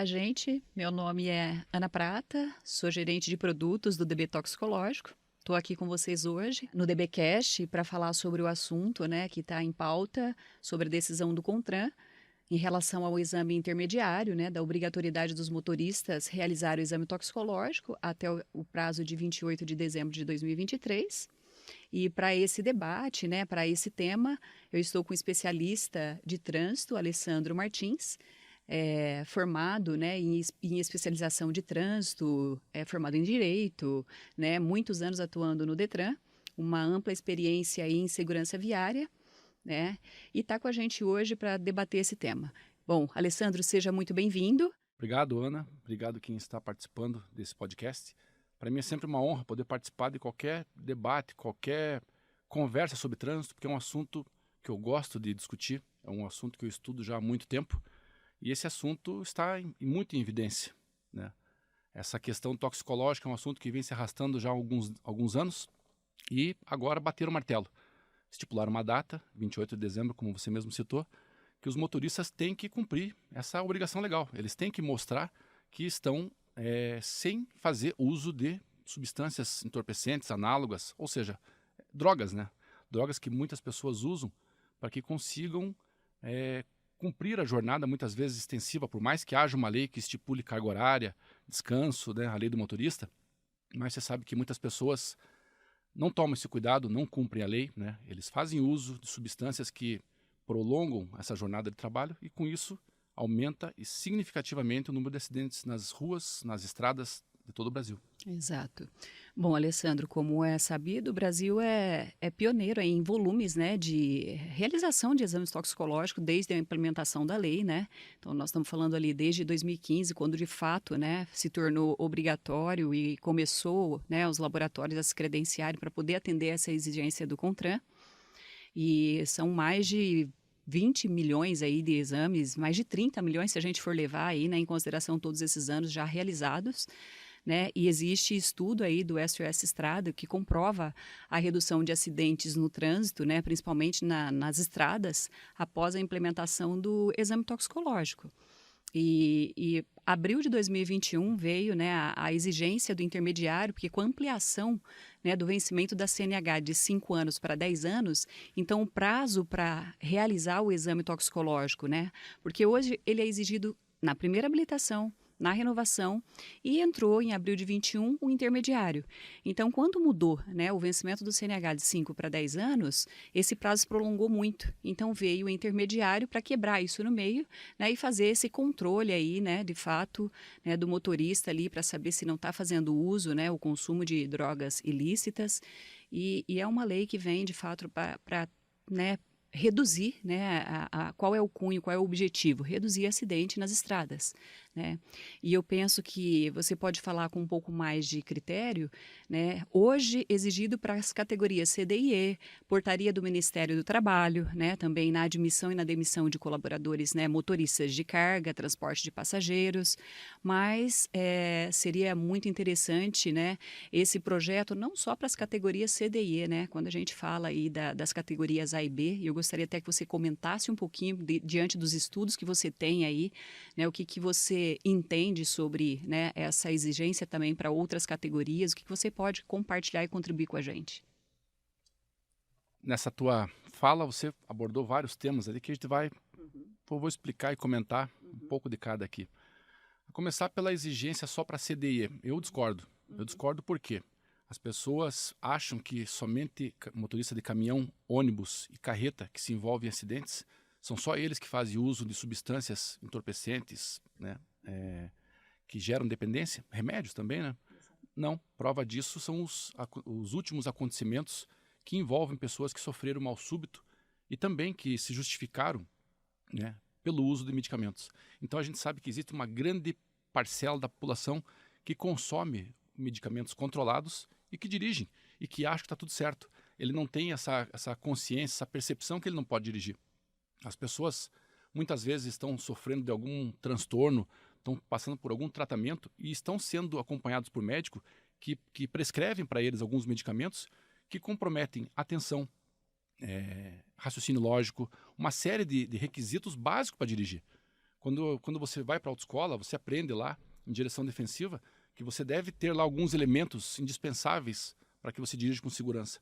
Olá, gente. Meu nome é Ana Prata, sou gerente de produtos do DB Toxicológico. Estou aqui com vocês hoje no DBcast para falar sobre o assunto, né, que está em pauta, sobre a decisão do CONTRAN em relação ao exame intermediário, né, da obrigatoriedade dos motoristas realizar o exame toxicológico até o prazo de 28 de dezembro de 2023. E para esse debate, né, para esse tema, eu estou com o especialista de trânsito, Alessandro Martins, formado, né, em especialização de trânsito, formado em Direito, né, muitos anos atuando no Detran, uma ampla experiência em segurança viária, né, e está com a gente hoje para debater esse tema. Bom, Alessandro, seja muito bem-vindo. Obrigado, Ana. Obrigado quem está participando desse podcast. Para mim é sempre uma honra poder participar de qualquer debate, qualquer conversa sobre trânsito, porque é um assunto que eu gosto de discutir, é um assunto que eu estudo já há muito tempo, e esse assunto está muito em evidência, né? Essa questão toxicológica é um assunto que vem se arrastando já há alguns anos, e agora bateram o martelo. Estipularam uma data, 28 de dezembro, como você mesmo citou, que os motoristas têm que cumprir essa obrigação legal. Eles têm que mostrar que estão sem fazer uso de substâncias entorpecentes, análogas, ou seja, drogas, né? Drogas que muitas pessoas usam para que consigam cumprir a jornada, muitas vezes extensiva, por mais que haja uma lei que estipule carga horária, descanso, né, a lei do motorista, mas você sabe que muitas pessoas não tomam esse cuidado, não cumprem a lei, né? Eles fazem uso de substâncias que prolongam essa jornada de trabalho e, com isso, aumenta significativamente o número de acidentes nas ruas, nas estradas de todo o Brasil. Exato. Bom, Alessandro, como é sabido, o Brasil é pioneiro aí em volumes, né, de realização de exames toxicológicos desde a implementação da lei, né? Então, nós estamos falando ali desde 2015, quando de fato, né, se tornou obrigatório e começou, né, os laboratórios a se credenciarem para poder atender essa exigência do CONTRAN. E são mais de 20 milhões aí de exames, mais de 30 milhões se a gente for levar aí, né, em consideração todos esses anos já realizados, né? E existe estudo aí do SOS Estrada que comprova a redução de acidentes no trânsito, né, principalmente nas estradas, após a implementação do exame toxicológico. E abril de 2021 veio, né, a exigência do intermediário, porque com a ampliação, né, do vencimento da CNH de 5 anos para 10 anos, então o prazo para realizar o exame toxicológico, né, porque hoje ele é exigido na primeira habilitação, na renovação, e entrou em abril de 21 o intermediário. Então, quando mudou, né, o vencimento do CNH de 5 para 10 anos, esse prazo se prolongou muito. Então, veio o intermediário para quebrar isso no meio, né, e fazer esse controle aí, né, de fato, né, do motorista ali para saber se não está fazendo uso, né, o consumo de drogas ilícitas. E é uma lei que vem, de fato, para, né, reduzir, né, qual é o cunho, qual é o objetivo? Reduzir acidente nas estradas, né? E eu penso que você pode falar com um pouco mais de critério, né? Hoje exigido para as categorias C, D e E, portaria do Ministério do Trabalho, né? Também na admissão e na demissão de colaboradores, né? Motoristas de carga, transporte de passageiros, mas seria muito interessante, né? Esse projeto não só para as categorias C, D e E, né? Quando a gente fala aí das categorias A e B, eu gostaria até que você comentasse um pouquinho diante dos estudos que você tem aí, né? O que você entende sobre, né, essa exigência também para outras categorias, o que você pode compartilhar e contribuir com a gente? Nessa tua fala, você abordou vários temas ali que a gente Uhum, vou explicar e comentar um uhum, pouco de cada aqui. A começar pela exigência só para CDE. Eu discordo. Eu uhum, discordo porque as pessoas acham que somente motorista de caminhão, ônibus e carreta que se envolvem em acidentes são só eles que fazem uso de substâncias entorpecentes, né, que geram dependência, remédios também, né? exato. Não, prova disso são os últimos acontecimentos que envolvem pessoas que sofreram mal súbito e também que se justificaram, né, pelo uso de medicamentos. Então a gente sabe que existe uma grande parcela da população que consome medicamentos controlados e que dirigem e que acha que está tudo certo. Ele não tem essa consciência, essa percepção que ele não pode dirigir. As pessoas muitas vezes estão sofrendo de algum transtorno, estão passando por algum tratamento e estão sendo acompanhados por médico que prescrevem para eles alguns medicamentos que comprometem atenção, raciocínio lógico, uma série de requisitos básicos para dirigir. Quando você vai para a autoescola, você aprende lá, em direção defensiva, que você deve ter lá alguns elementos indispensáveis para que você dirija com segurança.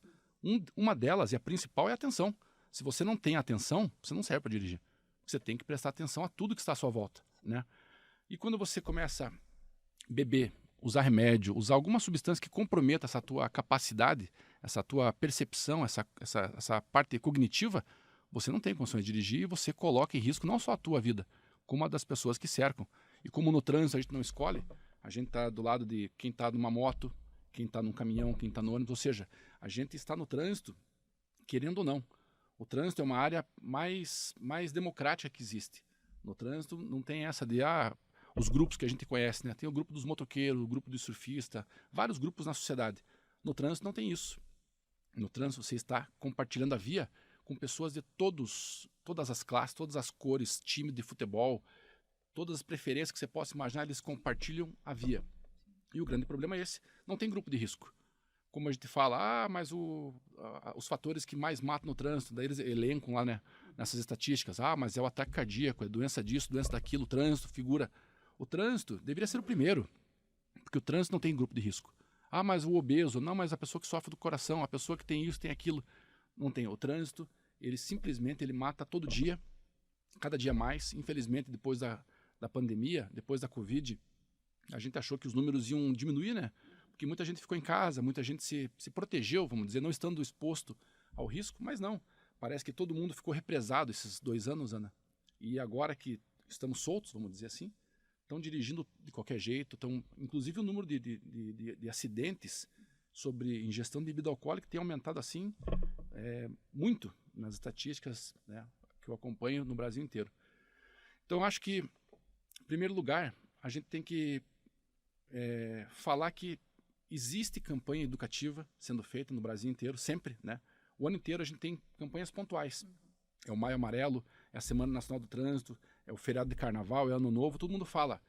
Uma delas, e a principal, é a atenção. Se você não tem atenção, você não serve para dirigir. Você tem que prestar atenção a tudo que está à sua volta, né? E quando você começa a beber, usar remédio, usar alguma substância que comprometa essa tua capacidade, essa tua percepção, essa parte cognitiva, você não tem condições de dirigir e você coloca em risco não só a tua vida, como a das pessoas que cercam. E como no trânsito a gente não escolhe, a gente está do lado de quem está numa moto, quem está num caminhão, quem está no ônibus, ou seja, a gente está no trânsito, querendo ou não. O trânsito é uma área mais democrática que existe. No trânsito não tem essa de os grupos que a gente conhece, né? Tem o grupo dos motoqueiros, o grupo do surfista, vários grupos na sociedade. No trânsito não tem isso. No trânsito você está compartilhando a via com pessoas de todas as classes, todas as cores, time de futebol, todas as preferências que você possa imaginar, eles compartilham a via. E o grande problema é esse, não tem grupo de risco. Como a gente fala, mas os fatores que mais matam no trânsito, daí eles elencam lá, né, nessas estatísticas, mas é o ataque cardíaco, é doença disso, doença daquilo, o trânsito figura. O trânsito deveria ser o primeiro, porque o trânsito não tem grupo de risco. Mas o obeso, não, mas a pessoa que sofre do coração, a pessoa que tem isso, tem aquilo, não tem. O trânsito, ele simplesmente mata todo dia, cada dia mais. Infelizmente, depois da pandemia, depois da Covid, a gente achou que os números iam diminuir, né? Porque muita gente ficou em casa, muita gente se protegeu, vamos dizer, não estando exposto ao risco, mas não. Parece que todo mundo ficou represado esses 2 anos, Ana. E agora que estamos soltos, vamos dizer assim, estão dirigindo de qualquer jeito, inclusive o número de acidentes sobre ingestão de bebida alcoólica tem aumentado assim muito nas estatísticas, né, que eu acompanho no Brasil inteiro. Então, acho que, em primeiro lugar, a gente tem que falar que existe campanha educativa sendo feita no Brasil inteiro, sempre, né? O ano inteiro a gente tem campanhas pontuais. É o Maio Amarelo, é a Semana Nacional do Trânsito, é o feriado de Carnaval, é Ano Novo, todo mundo fala.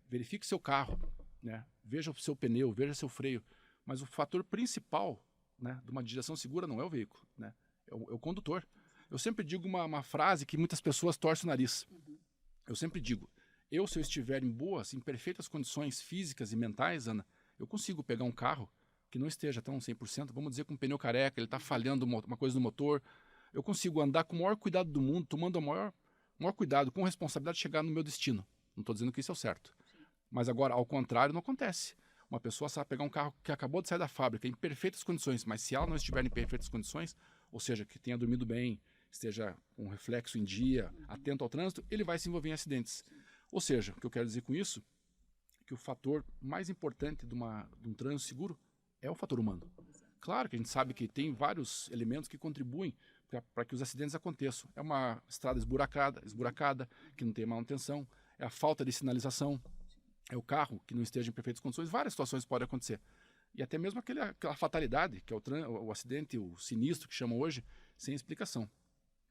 Verifique seu carro, né? Veja o seu pneu, veja seu freio. Mas o fator principal, né, de uma direção segura não é o veículo, né? É o condutor. Eu sempre digo uma frase que muitas pessoas torcem o nariz. Eu sempre digo, se eu estiver em perfeitas condições físicas e mentais, Ana, eu consigo pegar um carro que não esteja tão 100%, vamos dizer com um pneu careca, ele está falhando uma coisa no motor, eu consigo andar com o maior cuidado do mundo, tomando o maior cuidado, com responsabilidade de chegar no meu destino. Não estou dizendo que isso é o certo. Mas agora, ao contrário, não acontece. Uma pessoa sabe pegar um carro que acabou de sair da fábrica em perfeitas condições, mas se ela não estiver em perfeitas condições, ou seja, que tenha dormido bem, esteja com reflexo em dia, atento ao trânsito, ele vai se envolver em acidentes. Ou seja, o que eu quero dizer com isso é que o fator mais importante de um trânsito seguro é o fator humano. Claro que a gente sabe que tem vários elementos que contribuem para que os acidentes aconteçam. É uma estrada esburacada, que não tem manutenção, é a falta de sinalização, é o carro que não esteja em perfeitas condições, várias situações podem acontecer. E até mesmo aquela fatalidade, que é o acidente, o sinistro que chamam hoje, sem explicação.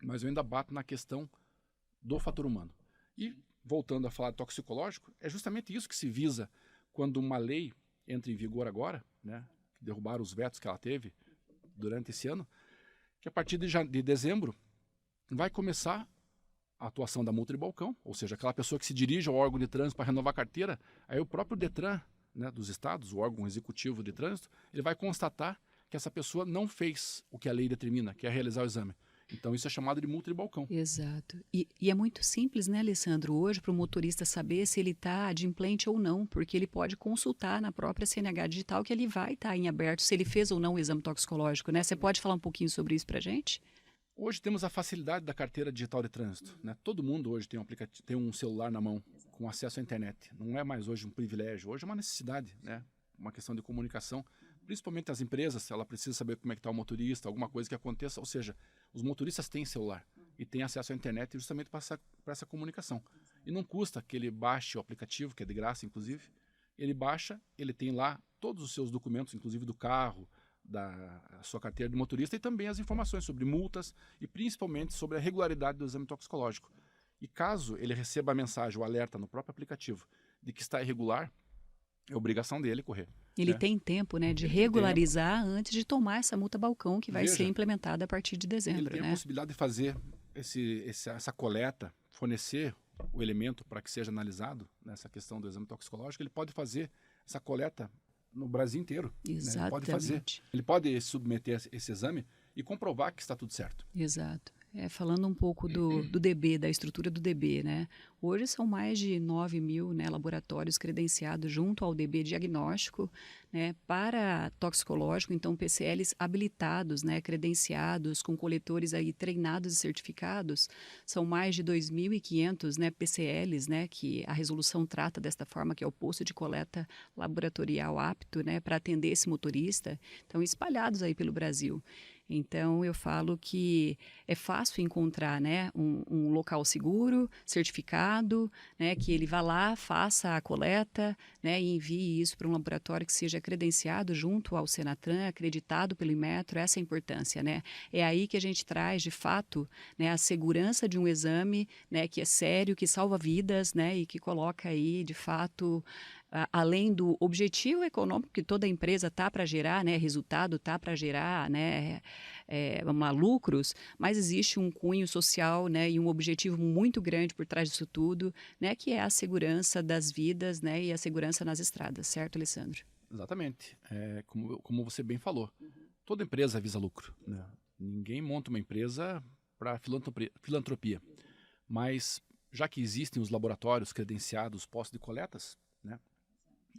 Mas eu ainda bato na questão do fator humano. E, voltando a falar de toxicológico, é justamente isso que se visa quando uma lei entra em vigor agora, né, derrubaram os vetos que ela teve durante esse ano, que a partir de dezembro vai começar a atuação da multa de balcão, ou seja, aquela pessoa que se dirige ao órgão de trânsito para renovar a carteira, aí o próprio Detran, né, dos estados, o órgão executivo de trânsito, ele vai constatar que essa pessoa não fez o que a lei determina, que é realizar o exame. Então isso é chamado de multa de balcão. Exato. E é muito simples, né, Alessandro, hoje para o motorista saber se ele está adimplente ou não, porque ele pode consultar na própria CNH Digital que ele vai estar em aberto se ele fez ou não o exame toxicológico, né? Você pode falar um pouquinho sobre isso para a gente? Hoje temos a facilidade da carteira digital de trânsito, né? Todo mundo hoje tem um celular na mão com acesso à internet. Não é mais hoje um privilégio, hoje é uma necessidade, né? Uma questão de comunicação. Principalmente as empresas, ela precisa saber como é que está o motorista, alguma coisa que aconteça, ou seja, os motoristas têm celular e têm acesso à internet justamente para essa comunicação. E não custa que ele baixe o aplicativo, que é de graça, inclusive. Ele baixa, ele tem lá todos os seus documentos, inclusive do carro, da sua carteira de motorista e também as informações sobre multas e principalmente sobre a regularidade do exame toxicológico. E caso ele receba a mensagem, o alerta no próprio aplicativo de que está irregular, é obrigação dele correr. Ele tem tempo, né, de regularizar antes de tomar essa multa balcão que vai ser implementada a partir de dezembro. Ele tem a possibilidade de fazer essa coleta fornecer o elemento para que seja analisado nessa questão do exame toxicológico, ele pode fazer essa coleta no Brasil inteiro. Exatamente. Né? Ele pode fazer. Ele pode submeter esse exame e comprovar que está tudo certo. Exato. Falando um pouco do DB, da estrutura do DB, né? Hoje são mais de 9 mil, né, laboratórios credenciados junto ao DB diagnóstico, né, para toxicológico, então PCLs habilitados, né, credenciados, com coletores aí treinados e certificados, são mais de 2.500, né, PCLs, né, que a resolução trata desta forma, que é o posto de coleta laboratorial apto, né, para atender esse motorista, então espalhados aí pelo Brasil. Então, eu falo que é fácil encontrar, né, um local seguro, certificado, né, que ele vá lá, faça a coleta, né, e envie isso para um laboratório que seja credenciado junto ao Senatran, acreditado pelo Inmetro. Essa é a importância, né? É aí que a gente traz, de fato, né, a segurança de um exame, né, que é sério, que salva vidas, né, e que coloca aí, de fato, além do objetivo econômico que toda empresa está para gerar, né, resultado está para gerar, né, lucros, mas existe um cunho social, né, e um objetivo muito grande por trás disso tudo, né, que é a segurança das vidas, né, e a segurança nas estradas, certo, Alessandro? Exatamente. Como você bem falou, toda empresa visa lucro. Né? Ninguém monta uma empresa para filantropia. Mas, já que existem os laboratórios credenciados, postos de coletas, né,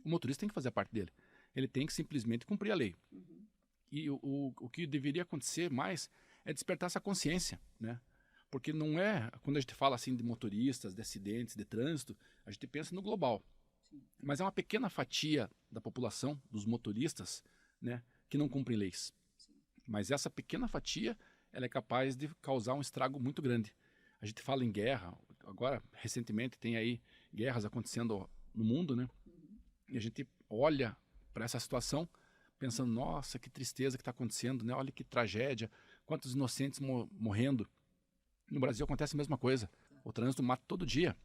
o motorista tem que fazer a parte dele. Ele tem que simplesmente cumprir a lei. E o que deveria acontecer mais é despertar essa consciência, né? Porque não é, quando a gente fala assim de motoristas, de acidentes, de trânsito, a gente pensa no global. Mas é uma pequena fatia da população, dos motoristas, né, que não cumprem leis. Mas essa pequena fatia, ela é capaz de causar um estrago muito grande. A gente fala em guerra, agora, recentemente, tem aí guerras acontecendo no mundo, né? E a gente olha para essa situação pensando, nossa, que tristeza que está acontecendo, né? Olha que tragédia, quantos inocentes morrendo. No Brasil acontece a mesma coisa. O trânsito mata todo dia.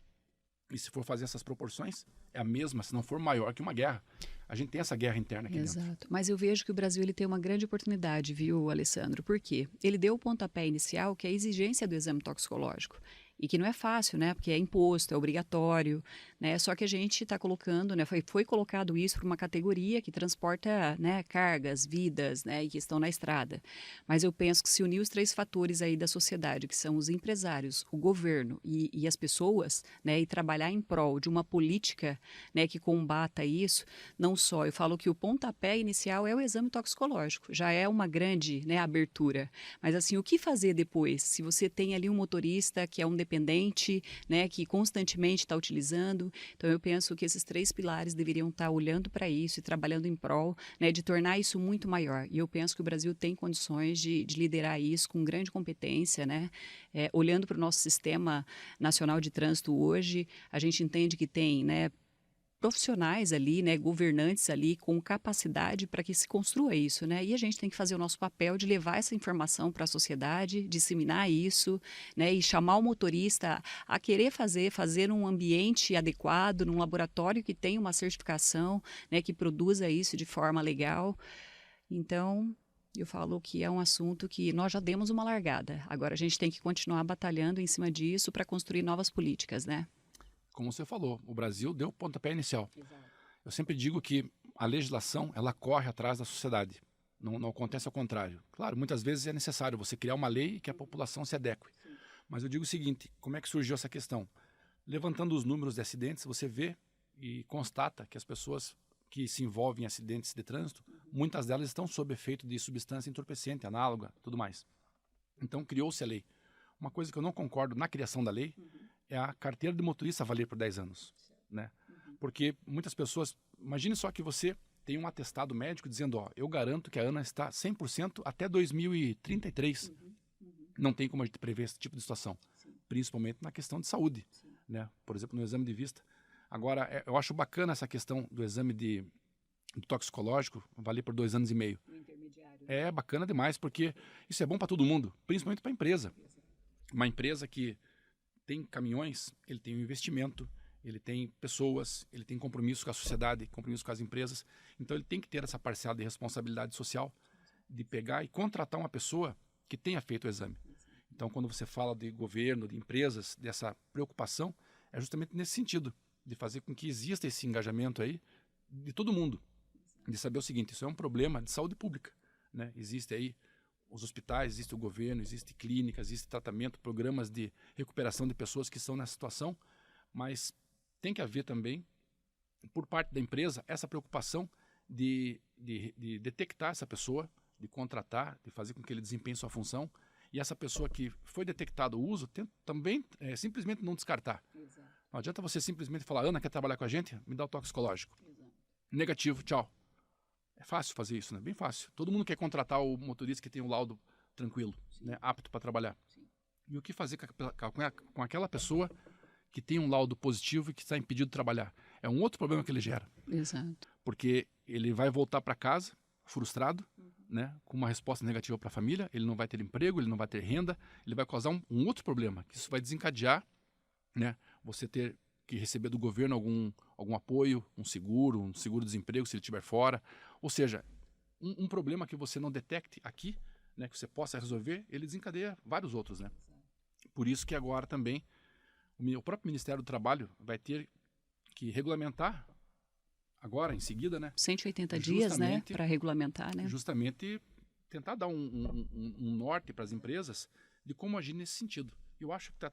E se for fazer essas proporções, é a mesma, se não for maior que uma guerra. A gente tem essa guerra interna aqui dentro. Exato. Mas eu vejo que o Brasil ele tem uma grande oportunidade, viu, Alessandro? Por quê? Ele deu o pontapé inicial, que é a exigência do exame toxicológico. E que não é fácil, né? Porque é imposto, é obrigatório, né? Só que a gente está colocando, né? Foi colocado isso para uma categoria que transporta, né, cargas, vidas, né? E que estão na estrada. Mas eu penso que se unir os três fatores aí da sociedade, que são os empresários, o governo e as pessoas, né? E trabalhar em prol de uma política, né? Que combata isso, não só. Eu falo que o pontapé inicial é o exame toxicológico. Já é uma grande, né, abertura. Mas assim, o que fazer depois? Se você tem ali um motorista que é um dependente, né, que constantemente está utilizando. Então, eu penso que esses três pilares deveriam estar olhando para isso e trabalhando em prol, né, de tornar isso muito maior. E eu penso que o Brasil tem condições de liderar isso com grande competência, né? Olhando para o nosso sistema nacional de trânsito hoje, a gente entende que tem, né, profissionais ali, né, governantes ali com capacidade para que se construa isso, né? E a gente tem que fazer o nosso papel de levar essa informação para a sociedade, disseminar isso, né, e chamar o motorista a querer fazer um ambiente adequado, num laboratório que tenha uma certificação, né, que produza isso de forma legal. Então, eu falo que é um assunto que nós já demos uma largada. Agora a gente tem que continuar batalhando em cima disso para construir novas políticas, né? Como você falou, o Brasil deu o pontapé inicial. Exato. Eu sempre digo que a legislação, ela corre atrás da sociedade. Não acontece ao contrário. Claro, muitas vezes é necessário você criar uma lei que a população se adeque. Mas eu digo o seguinte, como é que surgiu essa questão? Levantando os números de acidentes, você vê e constata que as pessoas que se envolvem em acidentes de trânsito, muitas delas estão sob efeito de substância entorpecente, análoga, tudo mais. Então criou-se a lei. Uma coisa que eu não concordo na criação da lei é a carteira de motorista valer por 10 anos. Né? Porque muitas pessoas... Imagine só que você tem um atestado médico dizendo, ó, eu garanto que a Ana está 100% até 2033. Não tem como a gente prever esse tipo de situação. Principalmente na questão de saúde. Né? Por exemplo, no exame de vista. Agora, eu acho bacana essa questão do exame do toxicológico valer por 2 anos e meio. É bacana demais, porque isso é bom para todo mundo, principalmente para a empresa. Uma empresa que tem caminhões, ele tem um investimento, ele tem pessoas, ele tem compromisso com a sociedade, compromisso com as empresas. Então ele tem que ter essa parcela de responsabilidade social de pegar e contratar uma pessoa que tenha feito o exame. Então, quando você fala de governo, de empresas, dessa preocupação, é justamente nesse sentido, de fazer com que exista esse engajamento aí de todo mundo, de saber o seguinte, isso é um problema de saúde pública, né? Existe aí os hospitais, existe o governo, existe clínicas, existe tratamento, programas de recuperação de pessoas que estão nessa situação, mas tem que haver também, por parte da empresa, essa preocupação de detectar essa pessoa, de contratar, de fazer com que ele desempenhe sua função, e essa pessoa que foi detectado o uso, também simplesmente não descartar. Exato. Não adianta você simplesmente falar, Ana, quer trabalhar com a gente? Me dá o toxicológico. Exato. Negativo, tchau. É fácil fazer isso, né? Bem fácil. Todo mundo quer contratar o motorista que tem um laudo tranquilo, né? Apto para trabalhar. Sim. E o que fazer com aquela pessoa que tem um laudo positivo e que está impedido de trabalhar? É um outro problema que ele gera. Exato. Porque ele vai voltar para casa frustrado, né? Com uma resposta negativa para a família, ele não vai ter emprego, ele não vai ter renda, ele vai causar um outro problema, que isso vai desencadear, né? Você ter que receber do governo algum apoio, um seguro-desemprego se ele estiver fora. Ou seja, um problema que você não detecte aqui, né, que você possa resolver, ele desencadeia vários outros, né? Por isso que agora também o próprio Ministério do Trabalho vai ter que regulamentar agora, em seguida, né? 180 dias, né, para regulamentar, né? Justamente tentar dar um norte para as empresas de como agir nesse sentido. Eu acho que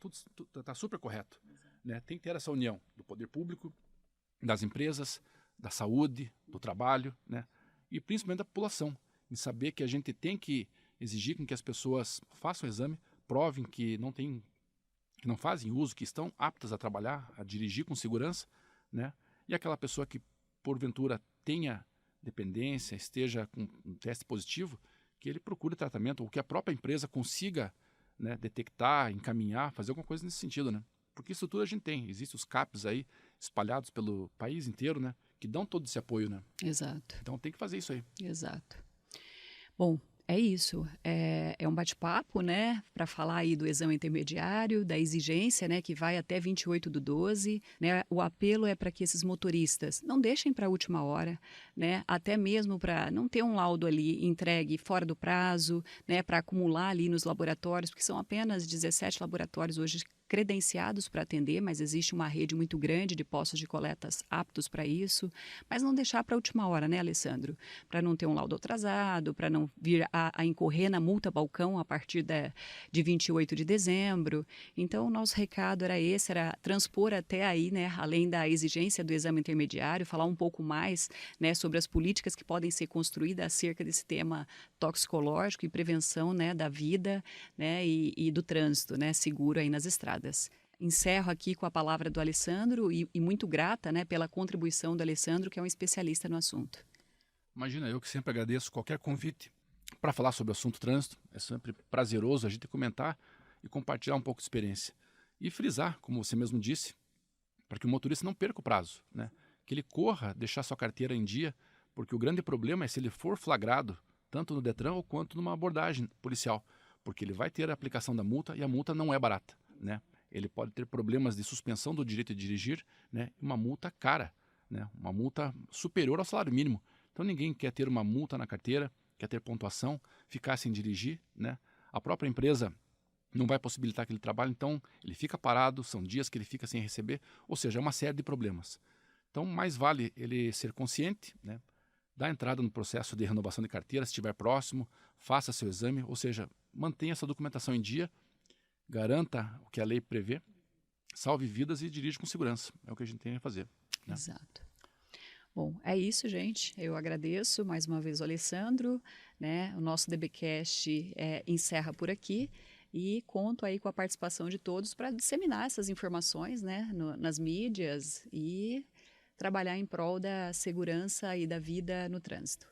está super correto. Né? Tem que ter essa união do poder público, das empresas, da saúde, do trabalho, né? E principalmente da população, em saber que a gente tem que exigir com que as pessoas façam o exame, provem que não fazem uso, que estão aptas a trabalhar, a dirigir com segurança, né? E aquela pessoa que porventura tenha dependência, esteja com um teste positivo, que ele procure tratamento, ou que a própria empresa consiga, né, detectar, encaminhar, fazer alguma coisa nesse sentido, né? Porque isso tudo a gente tem. Existem os CAPs aí, espalhados pelo país inteiro, né? Que dão todo esse apoio, né? Exato. Então tem que fazer isso aí. Exato. Bom, é isso. É um bate-papo, né, para falar aí do exame intermediário, da exigência, né, que vai até 28/12, né? O apelo é para que esses motoristas não deixem para a última hora, né, até mesmo para não ter um laudo ali entregue fora do prazo, né, para acumular ali nos laboratórios, porque são apenas 17 laboratórios hoje credenciados para atender, mas existe uma rede muito grande de postos de coletas aptos para isso, mas não deixar para a última hora, né, Alessandro? Para não ter um laudo atrasado, para não vir a incorrer na multa balcão a partir de 28 de dezembro. Então, o nosso recado era esse, era transpor até aí, né, além da exigência do exame intermediário, falar um pouco mais, né, sobre as políticas que podem ser construídas acerca desse tema toxicológico e prevenção, né, da vida, né, e do trânsito, né, seguro aí nas estradas. Encerro aqui com a palavra do Alessandro e muito grata, né, pela contribuição do Alessandro, que é um especialista no assunto. Imagina, eu que sempre agradeço qualquer convite para falar sobre o assunto trânsito. É sempre prazeroso a gente comentar e compartilhar um pouco de experiência. E frisar, como você mesmo disse, para que o motorista não perca o prazo, né? Que ele corra, deixar sua carteira em dia, porque o grande problema é se ele for flagrado, tanto no Detran ou quanto numa abordagem policial, porque ele vai ter a aplicação da multa e a multa não é barata, né? Ele pode ter problemas de suspensão do direito de dirigir, né? Uma multa cara, né? Uma multa superior ao salário mínimo. Então ninguém quer ter uma multa na carteira, quer ter pontuação, ficar sem dirigir, né? A própria empresa não vai possibilitar aquele trabalho, então ele fica parado, são dias que ele fica sem receber, ou seja, é uma série de problemas. Então mais vale ele ser consciente, né? Dar entrada no processo de renovação de carteira, se estiver próximo, faça seu exame, ou seja, mantenha essa documentação em dia, garanta o que a lei prevê, salve vidas e dirija com segurança. É o que a gente tem a fazer, né? Exato. Bom, é isso, gente. Eu agradeço mais uma vez o Alessandro, né? O nosso DBcast encerra por aqui e conto aí com a participação de todos para disseminar essas informações, né, nas mídias e trabalhar em prol da segurança e da vida no trânsito.